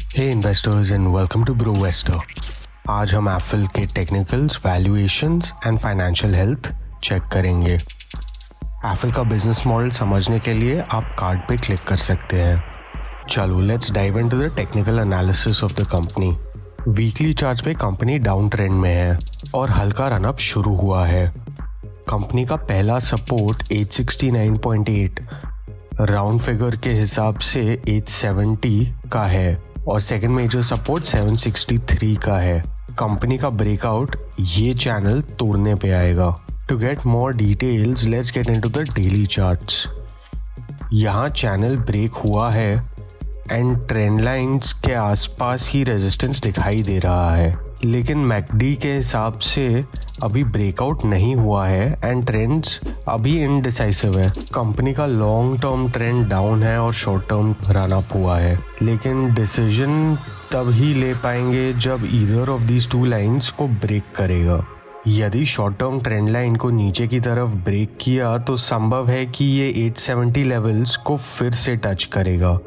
Hey investors and welcome to Brovestor. आज हम Apple के technicals, valuations and financial health check करेंगे। Apple का बिजनेस मॉडल समझने के लिए आप कार्ड पे क्लिक कर सकते हैं। चलो let's dive into the technical analysis of the company. Weekly chart पे कंपनी डाउन ट्रेंड में है और हल्का रन अप शुरू हुआ है। कंपनी का पहला सपोर्ट 869.8 राउंड फिगर के हिसाब से 870 का है और सेकंड मेजर सपोर्ट 763 का है। कंपनी का ब्रेकआउट ये चैनल तोड़ने पे आएगा। To get more details let's get into the daily charts. यहाँ चैनल ब्रेक हुआ है एंड ट्रेंड लाइंस के आसपास ही रेजिस्टेंस दिखाई दे रहा है, लेकिन मैकडी के हिसाब से अभी ब्रेकआउट नहीं हुआ है एंड ट्रेंड्स अभी इनडिसाइसिव है। कंपनी का लॉन्ग टर्म ट्रेंड डाउन है और शॉर्ट टर्म रन अप हुआ है, लेकिन डिसीजन तब ही ले पाएंगे जब either of these two lines को ब्रेक करेगा। यदि शॉर्ट टर्म ट्रेंड लाइन को नीचे की तरफ ब्रेक किया तो संभव है कि ये 870 लेवल्स को फिर से टच करेगा,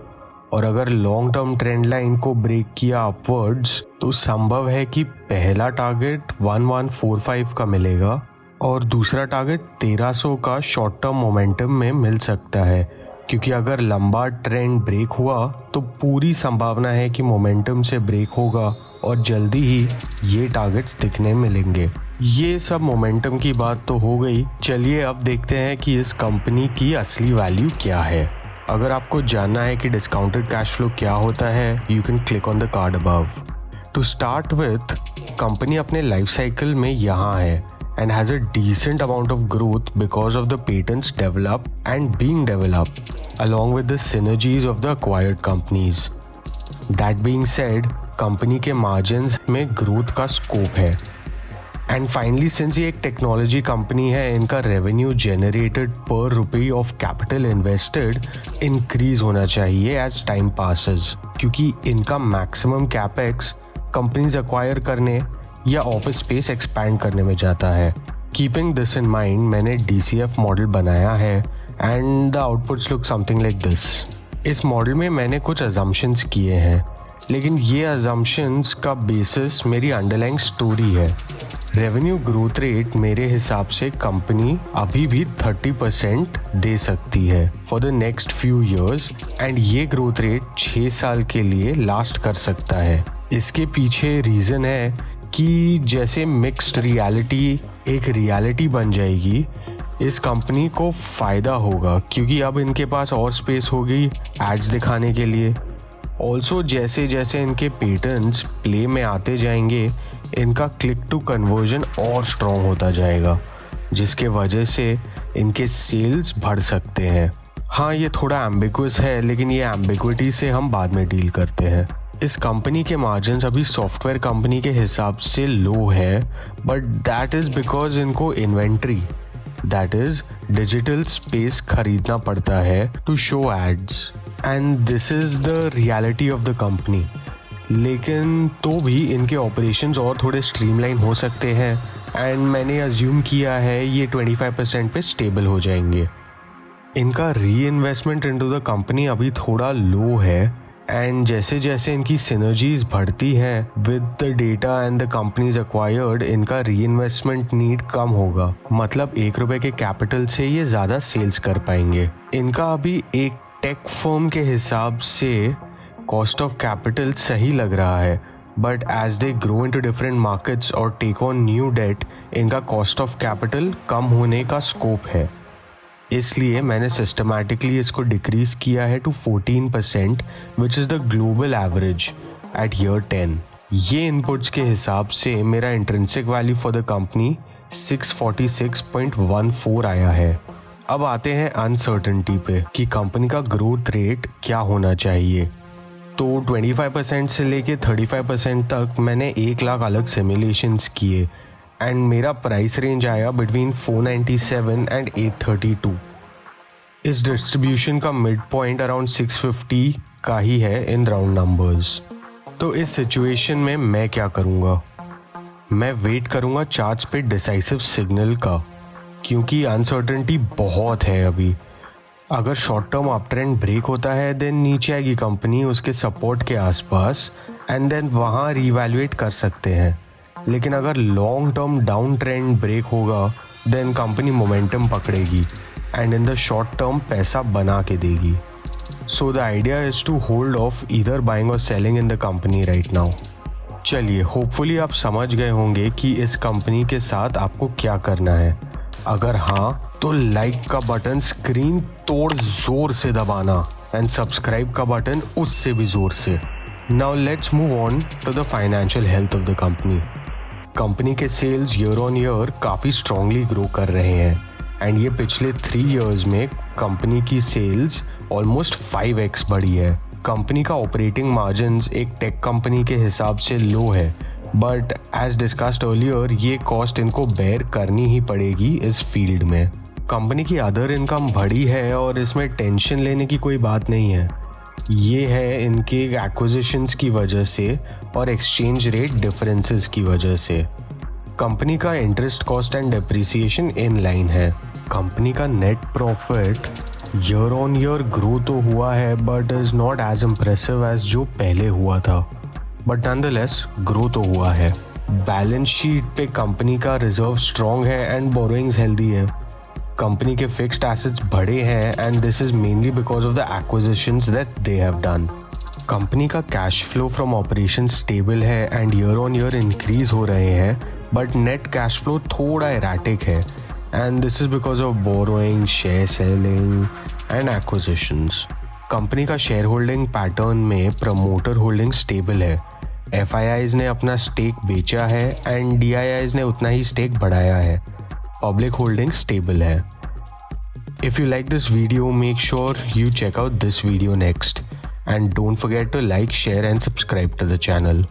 और अगर लॉन्ग टर्म ट्रेंड लाइन को ब्रेक किया अपवर्ड्स तो संभव है कि पहला टारगेट 1145 का मिलेगा और दूसरा टारगेट 1300 का शॉर्ट टर्म मोमेंटम में मिल सकता है, क्योंकि अगर लंबा ट्रेंड ब्रेक हुआ तो पूरी संभावना है कि मोमेंटम से ब्रेक होगा और जल्दी ही ये टारगेट्स दिखने मिलेंगे। ये सब मोमेंटम की बात तो हो गई। चलिए अब देखते हैं कि इस कंपनी की असली वैल्यू क्या है। अगर आपको जानना है कि डिस्काउंटेड कैश फ्लो क्या होता है, you can click on the card above. To start with, company अपने लाइफ साइकिल में यहाँ है and has a decent amount of growth because of the patents develop and being developed along with the synergies of the acquired companies. That being said, company के margins में growth का scope है। And finally, since ये एक technology company है, इनका revenue generated पर रुपये ऑफ कैपिटल इन्वेस्टेड इंक्रीज होना चाहिए एज टाइम पासेस, क्योंकि इनका मैक्सिमम कैपेक्स कंपनीज एक्वायर करने या ऑफिस स्पेस एक्सपैंड करने में जाता है। कीपिंग दिस इन माइंड, मैंने DCF मॉडल बनाया है and the outputs look something like this. इस मॉडल में मैंने कुछ अजम्पशंस किए हैं, लेकिन ये अजम्पशंस का बेसिस मेरी अंडरलाइंग स्टोरी है। रेवेन्यू ग्रोथ रेट मेरे हिसाब से कंपनी अभी भी 30% दे सकती है for the next few years and ये ग्रोथ रेट 6 साल के लिए लास्ट कर सकता है। इसके पीछे रीज़न है कि जैसे मिक्स्ड रियलिटी एक रियलिटी बन जाएगी, इस कंपनी को फ़ायदा होगा क्योंकि अब इनके पास और स्पेस होगी एड्स दिखाने के लिए। ऑल्सो जैसे जैसे इनके पेटेंट्स प्ले में आते जाएंगे, इनका क्लिक टू कन्वर्जन और स्ट्रॉन्ग होता जाएगा, जिसके वजह से इनके सेल्स बढ़ सकते हैं। हाँ, ये थोड़ा एम्बिगुअस है, लेकिन ये एम्बिगुइटी से हम बाद में डील करते हैं। इस कंपनी के मार्जिन्स अभी सॉफ्टवेयर कंपनी के हिसाब से लो है, बट दैट इज़ बिकॉज इनको inventory, that is digital space खरीदना पड़ता है to show ads, and this is the reality of the company. लेकिन तो भी इनके ऑपरेशंस और थोड़े स्ट्रीमलाइन हो सकते हैं एंड मैंने अज्यूम किया है ये 25% पे स्टेबल हो जाएंगे। इनका री इन्वेस्टमेंट इनटू द कंपनी अभी थोड़ा लो है एंड जैसे जैसे इनकी सिनर्जीज बढ़ती हैं with the data and the companies acquired, इनका री इन्वेस्टमेंट नीड कम होगा। मतलब ₹1 के कैपिटल से ये ज़्यादा सेल्स कर पाएंगे। इनका अभी एक टेक फर्म के हिसाब से कॉस्ट ऑफ कैपिटल सही लग रहा है, but as they grow into different markets और टेक ऑन न्यू डेट, इनका कॉस्ट ऑफ कैपिटल कम होने का स्कोप है। इसलिए मैंने सिस्टमैटिकली इसको डिक्रीज किया है to 14%, which is the global average at year 10। ये इनपुट्स के हिसाब से मेरा intrinsic value for the company 646.14 आया है। अब आते हैं अनसर्टेनिटी पे कि कंपनी का ग्रोथ रेट क्या होना चाहिए। तो 25% से लेके 35% तक मैंने 1 लाख अलग सिमुलेशंस किए एंड मेरा प्राइस रेंज आया बिटवीन 497 एंड 832। इस डिस्ट्रीब्यूशन का मिड पॉइंट अराउंड 650 का ही है इन राउंड नंबर्स। तो इस सिचुएशन में मैं क्या करूँगा? मैं वेट करूँगा चार्ट्स पे डिसाइसिव सिग्नल का, क्योंकि अनसर्टेनिटी बहुत है अभी। अगर short term up trend break होता है देन नीचे आएगी कंपनी उसके सपोर्ट के आसपास एंड देन वहाँ रीवैल्यूएट कर सकते हैं। लेकिन अगर long term down trend break होगा देन कंपनी मोमेंटम पकड़ेगी and in the short term पैसा बना के देगी। So the idea is to hold off either buying और selling in the company right now. चलिए, होपफुली आप समझ गए होंगे कि इस कंपनी के साथ आपको क्या करना है। अगर हाँ तो लाइक का बटन स्क्रीन तोड़ जोर से दबाना एंड सब्सक्राइब का बटन उससे भी जोर से। Now let's move on to the financial health of the company. Company के सेल्स ईयर ऑन ईयर काफ़ी स्ट्रांगली ग्रो कर रहे हैं एंड ये पिछले 3 इयर्स में कंपनी की सेल्स ऑलमोस्ट 5x बढ़ी है। कंपनी का ऑपरेटिंग मार्जिन्स एक टेक कंपनी के हिसाब से लो है, बट एज डिस्कस्ड अर्लियर ये कॉस्ट इनको बेयर करनी ही पड़ेगी इस फील्ड में। कंपनी की अदर इनकम बढ़ी है और इसमें टेंशन लेने की कोई बात नहीं है। ये है इनके एक्विजिशंस की वजह से और एक्सचेंज रेट डिफरेंसेस की वजह से। कंपनी का interest cost and depreciation in line है। कंपनी का net profit year on year grow तो हुआ है but is not as impressive as जो पहले हुआ था, बट नॉनदलेस ग्रो तो हुआ है। बैलेंस शीट पे कंपनी का रिजर्व स्ट्रॉन्ग है एंड बोरोइंग्स हेल्दी है। कंपनी के फिक्स्ड एसेट्स बढ़े हैं and this is mainly because of the acquisitions that they have done. Company का cash flow from operation stable है and year on year increase हो रहे हैं, बट नेट कैश फ्लो थोड़ा एराटिक है and this is because of borrowing, share selling and acquisitions. Company का share holding pattern में promoter holding stable है। FIIs ने अपना स्टेक बेचा है एंड DIIs ने उतना ही स्टेक बढ़ाया है। पब्लिक होल्डिंग स्टेबल है। If you like this video, make sure you check out this video next and don't forget to like, share and subscribe to the channel.